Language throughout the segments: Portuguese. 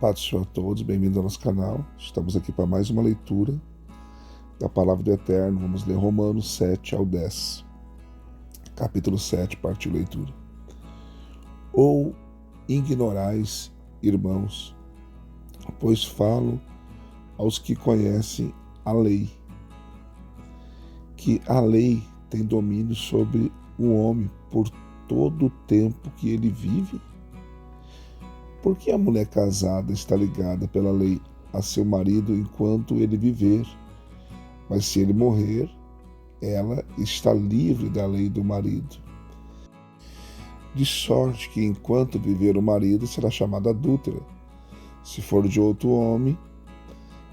Paz do Senhor a todos, bem-vindos ao nosso canal. Estamos aqui para mais uma leitura da Palavra do Eterno. Vamos ler Romanos 7 ao 10. Capítulo 7, parte de leitura. Ou ignorais, irmãos, pois falo aos que conhecem a lei, que a lei tem domínio sobre o homem por todo o tempo que ele vive? Porque a mulher casada está ligada pela lei a seu marido enquanto ele viver, mas se ele morrer, ela está livre da lei do marido. De sorte que enquanto viver o marido será chamada adúltera, se for de outro homem,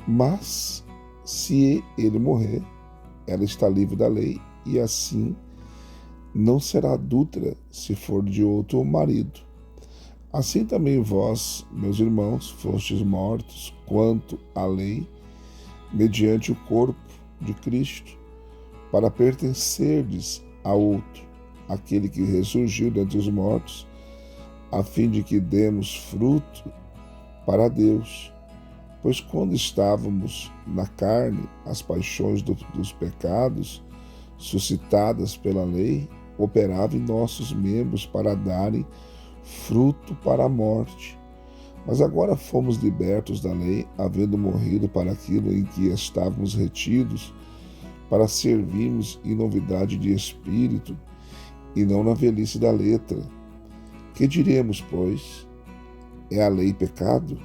mas se ele morrer, ela está livre da lei e assim não será adúltera se for de outro marido. Assim também vós, meus irmãos, fostes mortos quanto à lei, mediante o corpo de Cristo, para pertencerdes a outro, aquele que ressurgiu dentre os mortos, a fim de que demos fruto para Deus. Pois quando estávamos na carne, as paixões dos pecados, suscitadas pela lei, operavam em nossos membros para darem fruto para a morte. Mas agora fomos libertos da lei, havendo morrido para aquilo em que estávamos retidos, para servirmos em novidade de espírito e não na velhice da letra. Que diremos, pois? É a lei pecado?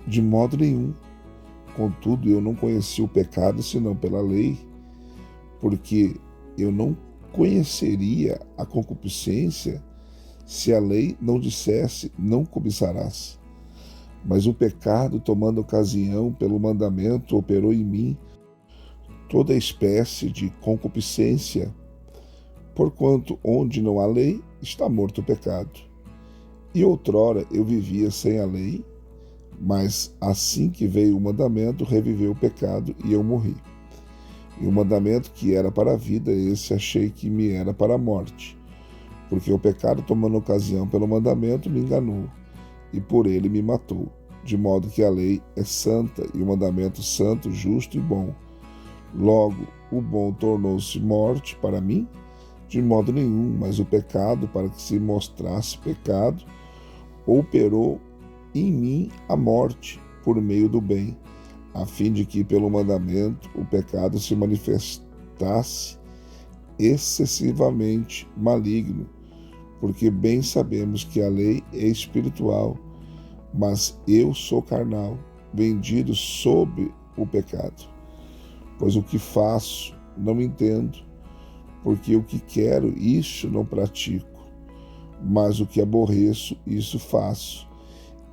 De modo nenhum. Contudo, eu não conheci o pecado senão pela lei, porque eu não conheceria a concupiscência se a lei não dissesse, não cobiçarás. Mas o pecado, tomando ocasião pelo mandamento, operou em mim toda espécie de concupiscência, porquanto onde não há lei, está morto o pecado. E outrora eu vivia sem a lei, mas assim que veio o mandamento, reviveu o pecado e eu morri. E o mandamento que era para a vida, esse achei que me era para a morte. Porque o pecado, tomando ocasião pelo mandamento, me enganou, e por ele me matou. De modo que a lei é santa, e o mandamento santo, justo e bom. Logo, o bom tornou-se morte para mim? De modo nenhum, mas o pecado, para que se mostrasse pecado, operou em mim a morte, por meio do bem, a fim de que, pelo mandamento, o pecado se manifestasse excessivamente maligno, porque bem sabemos que a lei é espiritual, mas eu sou carnal, vendido sob o pecado. Pois o que faço não entendo, porque o que quero, isso não pratico, mas o que aborreço, isso faço.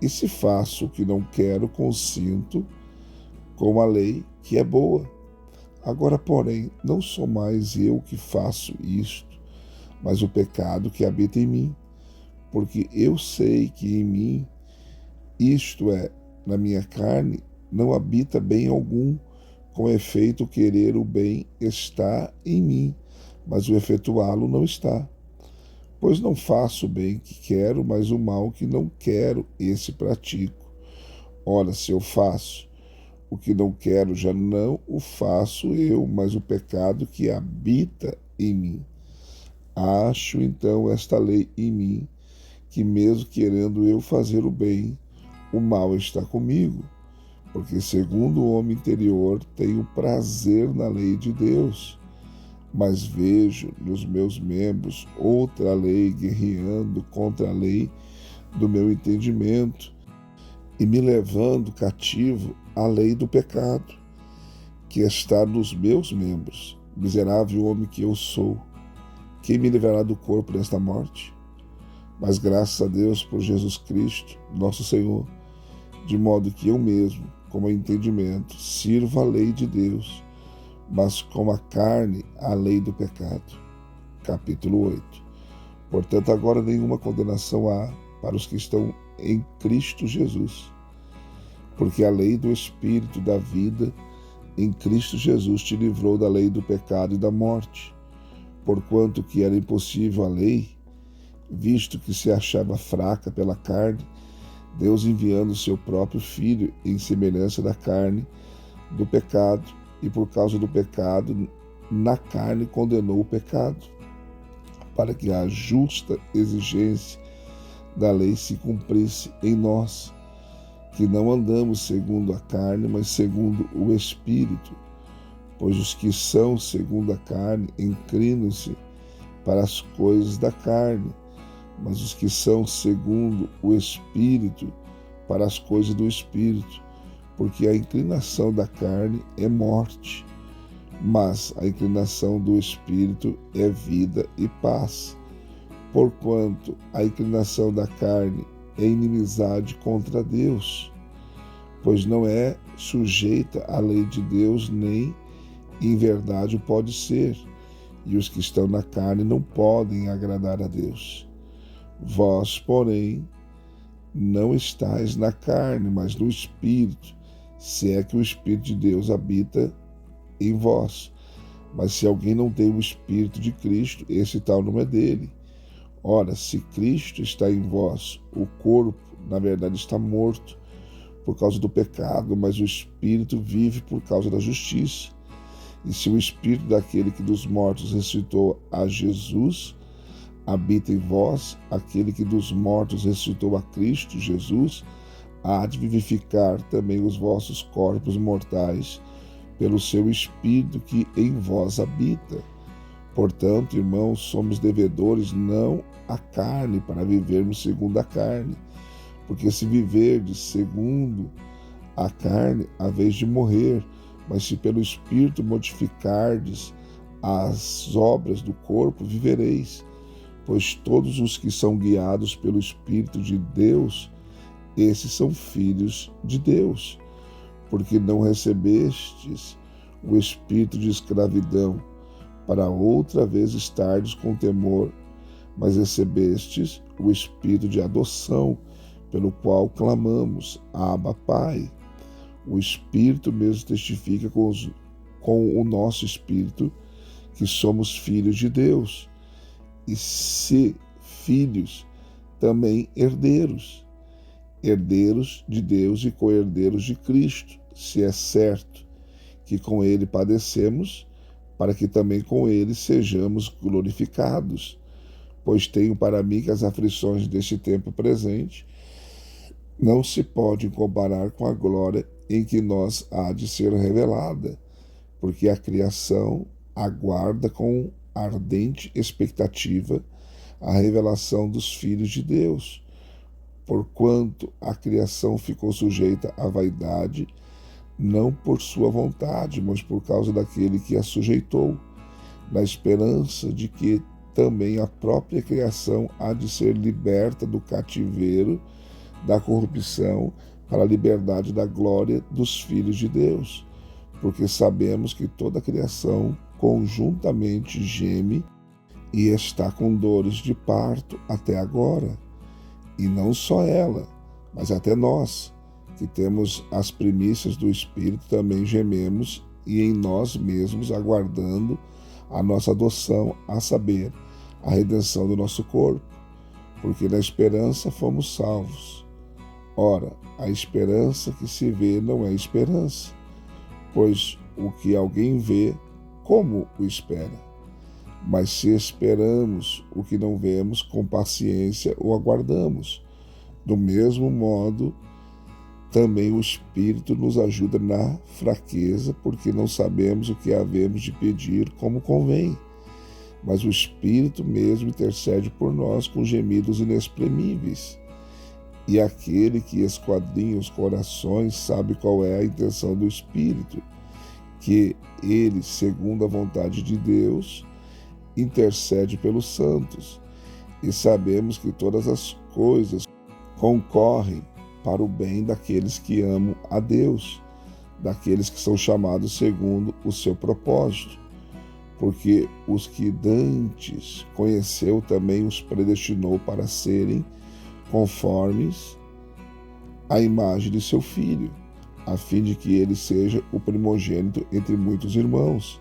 E se faço o que não quero, consinto com a lei que é boa. Agora, porém, não sou mais eu que faço isto, mas o pecado que habita em mim, porque eu sei que em mim, isto é, na minha carne, não habita bem algum. Com efeito, o querer o bem está em mim, mas o efetuá-lo não está. Pois não faço o bem que quero, mas o mal que não quero, esse pratico. Ora, se eu faço o que não quero, já não o faço eu, mas o pecado que habita em mim. Acho então esta lei em mim, que mesmo querendo eu fazer o bem, o mal está comigo, porque segundo o homem interior tenho prazer na lei de Deus, mas vejo nos meus membros outra lei guerreando contra a lei do meu entendimento e me levando cativo à lei do pecado, que está nos meus membros. Miserável homem que eu sou, quem me livrará do corpo desta morte? Mas graças a Deus por Jesus Cristo, nosso Senhor, de modo que eu mesmo, com entendimento, sirvo a lei de Deus, mas com a carne, a lei do pecado. Capítulo 8. Portanto, agora nenhuma condenação há para os que estão em Cristo Jesus, porque a lei do Espírito da vida em Cristo Jesus te livrou da lei do pecado e da morte, porquanto que era impossível a lei, visto que se achava fraca pela carne, Deus enviando o seu próprio Filho em semelhança da carne do pecado, e por causa do pecado, na carne condenou o pecado, para que a justa exigência da lei se cumprisse em nós, que não andamos segundo a carne, mas segundo o Espírito. Pois os que são segundo a carne inclinam-se para as coisas da carne, mas os que são segundo o Espírito para as coisas do Espírito, porque a inclinação da carne é morte, mas a inclinação do Espírito é vida e paz. Porquanto a inclinação da carne é inimizade contra Deus, pois não é sujeita à lei de Deus, nem em verdade o pode ser, e os que estão na carne não podem agradar a Deus. Vós, porém, não estáis na carne, mas no Espírito, se é que o Espírito de Deus habita em vós. Mas se alguém não tem o Espírito de Cristo, esse tal não é dele. Ora, se Cristo está em vós, o corpo, na verdade, está morto por causa do pecado, mas o Espírito vive por causa da justiça. E se o Espírito daquele que dos mortos ressuscitou a Jesus habita em vós, aquele que dos mortos ressuscitou a Cristo Jesus há de vivificar também os vossos corpos mortais pelo seu Espírito que em vós habita. Portanto, irmãos, somos devedores não à carne para vivermos segundo a carne, porque se viverdes segundo a carne, haveis de morrer, mas se pelo Espírito modificardes as obras do corpo, vivereis. Pois todos os que são guiados pelo Espírito de Deus, esses são filhos de Deus. Porque não recebestes o espírito de escravidão, para outra vez estardes com temor, mas recebestes o espírito de adoção, pelo qual clamamos, Abba, Pai. O Espírito mesmo testifica com o nosso espírito que somos filhos de Deus. E se filhos, também herdeiros, herdeiros de Deus e co-herdeiros de Cristo, se é certo que com ele padecemos, para que também com ele sejamos glorificados. Pois tenho para mim que as aflições deste tempo presente não se podem comparar com a glória em que nós há de ser revelada, porque a criação aguarda com ardente expectativa a revelação dos filhos de Deus, porquanto a criação ficou sujeita à vaidade, não por sua vontade, mas por causa daquele que a sujeitou, na esperança de que também a própria criação há de ser liberta do cativeiro da corrupção para a liberdade da glória dos filhos de Deus, porque sabemos que toda a criação conjuntamente geme e está com dores de parto até agora. E não só ela, mas até nós, que temos as primícias do Espírito, também gememos e em nós mesmos aguardando a nossa adoção, a saber, a redenção do nosso corpo, porque na esperança fomos salvos. Ora, a esperança que se vê não é esperança, pois o que alguém vê, como o espera? Mas se esperamos o que não vemos, com paciência o aguardamos. Do mesmo modo, também o Espírito nos ajuda na fraqueza, porque não sabemos o que havemos de pedir como convém. Mas o Espírito mesmo intercede por nós com gemidos inexprimíveis. E aquele que esquadrinha os corações sabe qual é a intenção do Espírito, que ele, segundo a vontade de Deus, intercede pelos santos. E sabemos que todas as coisas concorrem para o bem daqueles que amam a Deus, daqueles que são chamados segundo o seu propósito. Porque os que dantes conheceu também os predestinou para serem conformes à imagem de seu Filho, a fim de que ele seja o primogênito entre muitos irmãos.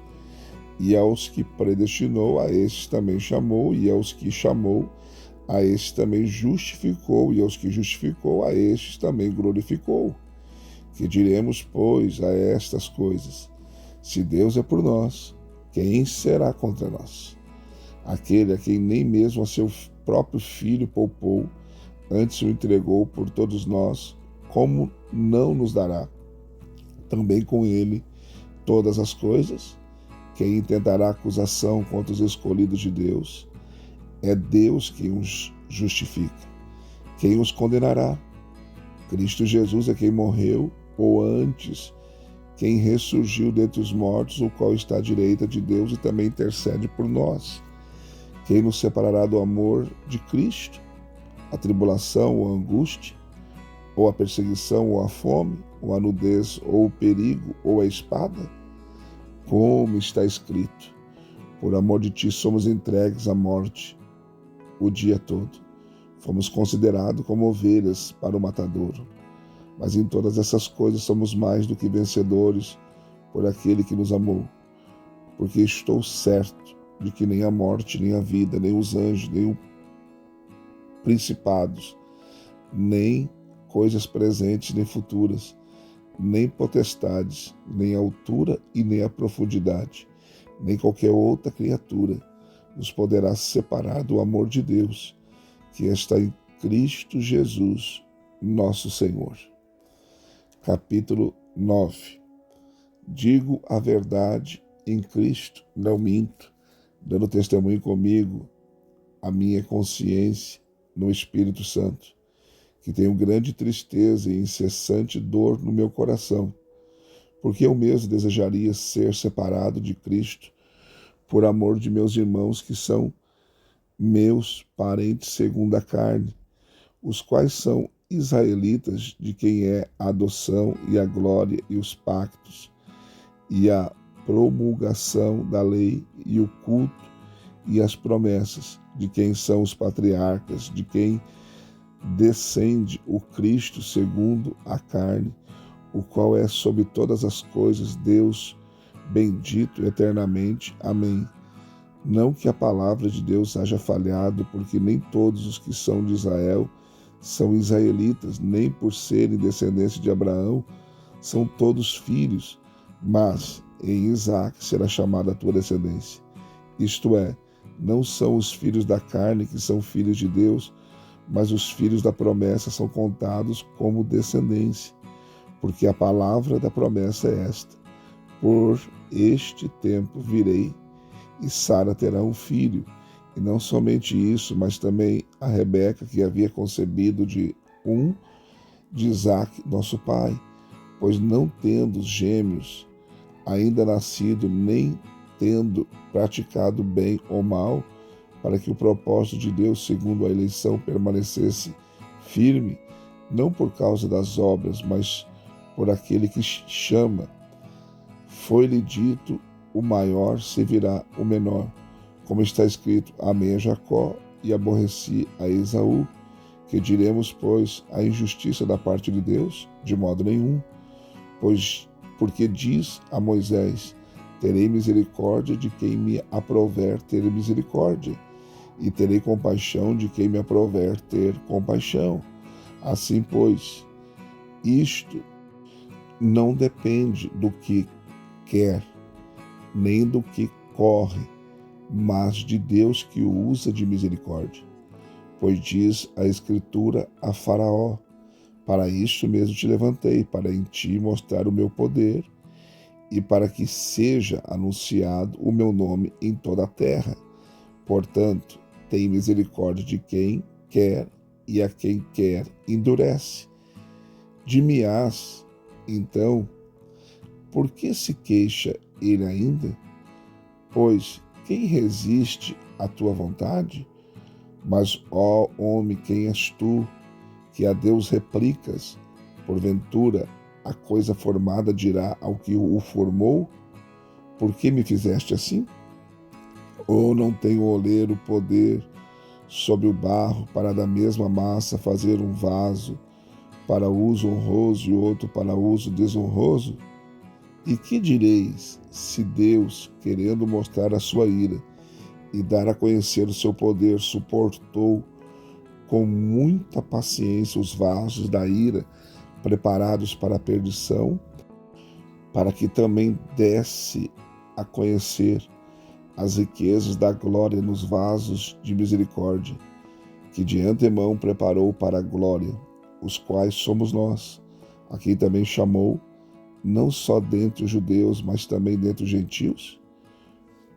E aos que predestinou, a estes também chamou, e aos que chamou, a estes também justificou, e aos que justificou, a estes também glorificou. Que diremos, pois, a estas coisas? Se Deus é por nós, quem será contra nós? Aquele a quem nem mesmo a seu próprio Filho poupou, antes o entregou por todos nós, como não nos dará também com ele todas as coisas? Quem intentará acusação contra os escolhidos de Deus? É Deus quem os justifica. Quem os condenará? Cristo Jesus é quem morreu, ou antes, quem ressurgiu dentre os mortos, o qual está à direita de Deus e também intercede por nós. Quem nos separará do amor de Cristo? A tribulação ou a angústia? Ou a perseguição ou a fome? Ou a nudez ou o perigo ou a espada? Como está escrito: por amor de ti somos entregues à morte o dia todo. Fomos considerados como ovelhas para o matadouro. Mas em todas essas coisas somos mais do que vencedores por aquele que nos amou. Porque estou certo de que nem a morte, nem a vida, nem os anjos, nem os principados, nem coisas presentes nem futuras, nem potestades, nem a altura e nem a profundidade, nem qualquer outra criatura nos poderá separar do amor de Deus, que está em Cristo Jesus, nosso Senhor. Capítulo 9. Digo a verdade em Cristo, não minto, dando testemunho comigo a minha consciência no Espírito Santo, que tenho grande tristeza e incessante dor no meu coração, porque eu mesmo desejaria ser separado de Cristo por amor de meus irmãos que são meus parentes segundo a carne, os quais são israelitas, de quem é a adoção e a glória e os pactos e a promulgação da lei e o culto e as promessas, de quem são os patriarcas, de quem descende o Cristo segundo a carne, o qual é sobre todas as coisas Deus, bendito eternamente. Amém. Não que a palavra de Deus haja falhado, porque nem todos os que são de Israel são israelitas, nem por serem descendência de Abraão são todos filhos, mas em Isaque será chamada a tua descendência. Isto é, não são os filhos da carne que são filhos de Deus, mas os filhos da promessa são contados como descendência, porque a palavra da promessa é esta: por este tempo virei, e Sara terá um filho. E não somente isso, mas também a Rebeca, que havia concebido de Isaque, nosso pai, pois não tendo gêmeos ainda nascido, nem tendo praticado bem ou mal, para que o propósito de Deus, segundo a eleição, permanecesse firme, não por causa das obras, mas por aquele que chama. Foi-lhe dito: o maior servirá o menor. Como está escrito: amei a Jacó e aborreci a Esaú. Que diremos, pois, a injustiça da parte de Deus? De modo nenhum. Porque diz a Moisés: terei misericórdia de quem me aprouver ter misericórdia, e terei compaixão de quem me aprouver ter compaixão. Assim, pois, isto não depende do que quer, nem do que corre, mas de Deus que o usa de misericórdia. Pois diz a Escritura a Faraó: para isso mesmo te levantei, para em ti mostrar o meu poder, e para que seja anunciado o meu nome em toda a terra. Portanto, tem misericórdia de quem quer, e a quem quer endurece. Dir-me-ás, então, por que se queixa ele ainda? Pois quem resiste à tua vontade? Mas, ó homem, quem és tu, que a Deus replicas? Porventura, a coisa formada dirá ao que o formou: por que me fizeste assim? Ou não tem o oleiro poder sobre o barro para da mesma massa fazer um vaso para uso honroso e outro para uso desonroso? E que direis se Deus, querendo mostrar a sua ira e dar a conhecer o seu poder, suportou com muita paciência os vasos da ira preparados para a perdição, para que também desse a conhecer as riquezas da glória nos vasos de misericórdia, que de antemão preparou para a glória, os quais somos nós, a quem também chamou, não só dentre os judeus, mas também dentre os gentios?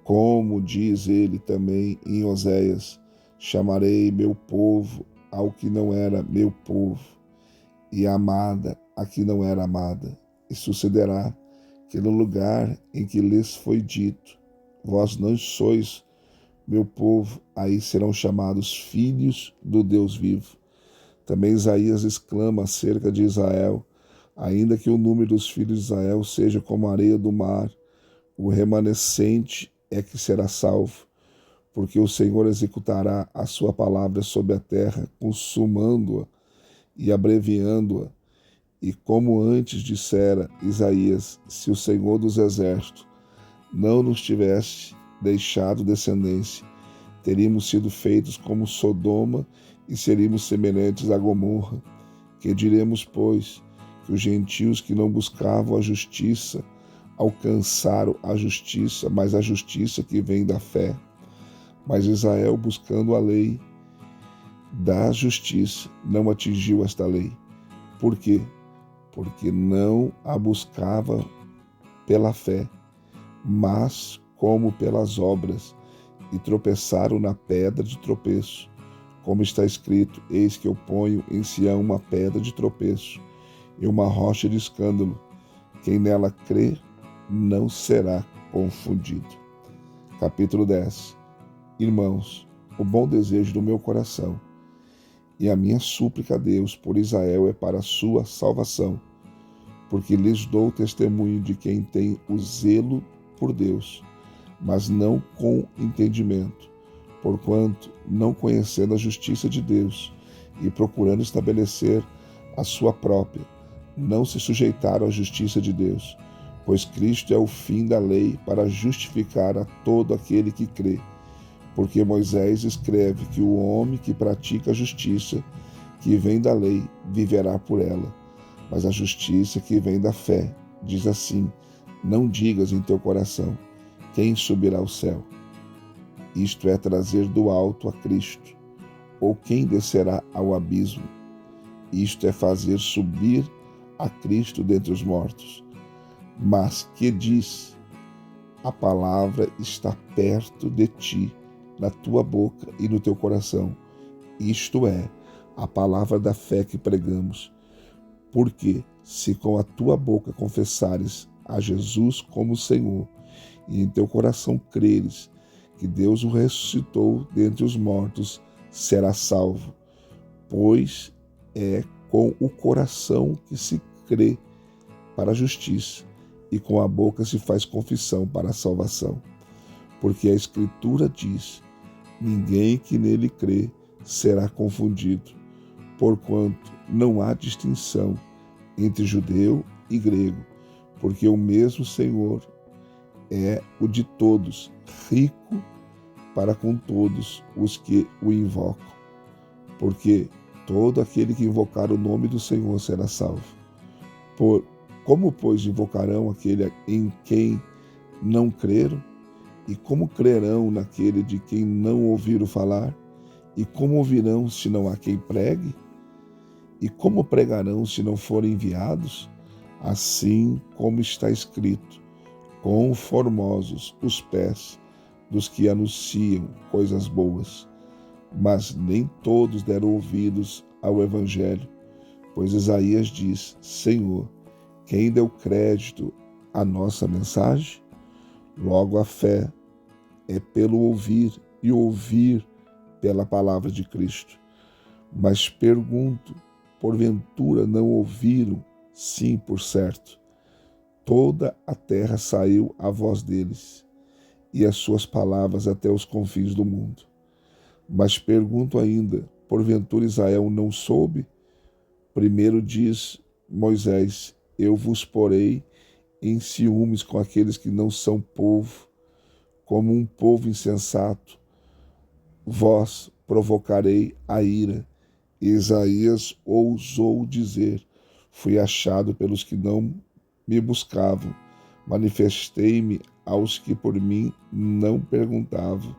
Como diz ele também em Oséias: chamarei meu povo ao que não era meu povo, e amada a que não era amada. E sucederá que no lugar em que lhes foi dito, vós não sois meu povo, aí serão chamados filhos do Deus vivo. Também Isaías exclama acerca de Israel: ainda que o número dos filhos de Israel seja como a areia do mar, o remanescente é que será salvo, porque o Senhor executará a sua palavra sobre a terra, consumando-a e abreviando-a. E como antes dissera Isaías, se o Senhor dos exércitos não nos tivesse deixado descendência, teríamos sido feitos como Sodoma e seríamos semelhantes a Gomorra. Que diremos, pois, que os gentios que não buscavam a justiça alcançaram a justiça, mas a justiça que vem da fé. Mas Israel, buscando a lei da justiça, não atingiu esta lei. Por quê? Porque não a buscava pela fé, mas como pelas obras, e tropeçaram na pedra de tropeço. Como está escrito: eis que eu ponho em Sião uma pedra de tropeço e uma rocha de escândalo. Quem nela crê não será confundido. Capítulo 10. Irmãos, o bom desejo do meu coração e a minha súplica a Deus por Israel é para a sua salvação, porque lhes dou testemunho de quem tem o zelo por Deus, mas não com entendimento, porquanto, não conhecendo a justiça de Deus e procurando estabelecer a sua própria, não se sujeitaram à justiça de Deus, pois Cristo é o fim da lei para justificar a todo aquele que crê. Porque Moisés escreve que o homem que pratica a justiça, que vem da lei, viverá por ela. Mas a justiça que vem da fé diz assim: não digas em teu coração: quem subirá ao céu? Isto é trazer do alto a Cristo. Ou quem descerá ao abismo? Isto é fazer subir a Cristo dentre os mortos. Mas que diz: a palavra está perto de ti, na tua boca e no teu coração. Isto é, a palavra da fé que pregamos. Porque, se com a tua boca confessares a Jesus como Senhor, e em teu coração creres que Deus o ressuscitou dentre os mortos, serás salvo. Pois é com o coração que se crê para a justiça, e com a boca se faz confissão para a salvação. Porque a Escritura diz: ninguém que nele crê será confundido, porquanto não há distinção entre judeu e grego, porque o mesmo Senhor é o de todos, rico para com todos os que o invocam. Porque todo aquele que invocar o nome do Senhor será salvo. Como, pois, invocarão aquele em quem não creram? E como crerão naquele de quem não ouviram falar? E como ouvirão se não há quem pregue? E como pregarão se não forem enviados? Assim como está escrito: quão formosos os pés dos que anunciam coisas boas. Mas nem todos deram ouvidos ao Evangelho, pois Isaías diz: Senhor, quem deu crédito à nossa mensagem? Logo a fé é pelo ouvir, e ouvir pela palavra de Cristo. Mas pergunto: porventura não ouviram? Sim, por certo. Toda a terra saiu à voz deles, e as suas palavras até os confins do mundo. Mas pergunto ainda: porventura Israel não soube? Primeiro diz Moisés: eu vos porei em ciúmes com aqueles que não são povo, como um povo insensato. Vós provocarei a ira, Isaías ousou dizer: fui achado pelos que não me buscavam, manifestei-me aos que por mim não perguntavam.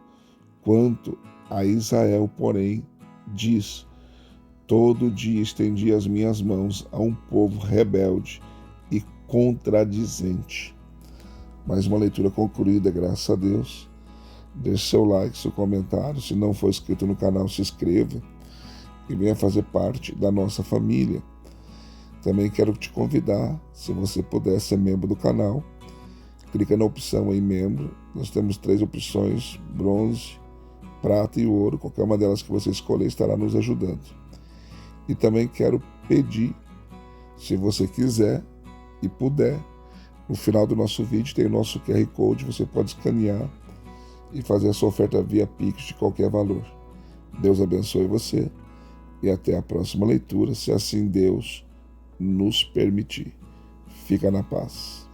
Quanto a Israel, porém, diz: todo dia estendi as minhas mãos a um povo rebelde e contradizente. Mais uma leitura concluída, graças a Deus. Deixe seu like, seu comentário. Se não for inscrito no canal, se inscreva e venha fazer parte da nossa família. Também quero te convidar, se você puder ser membro do canal, clica na opção em membro. Nós temos 3 opções: bronze, prata e ouro. Qualquer uma delas que você escolher estará nos ajudando. E também quero pedir, se você quiser e puder, no final do nosso vídeo tem o nosso QR Code, você pode escanear e fazer a sua oferta via Pix de qualquer valor. Deus abençoe você e até a próxima leitura, se assim Deus nos permitir. Fica na paz.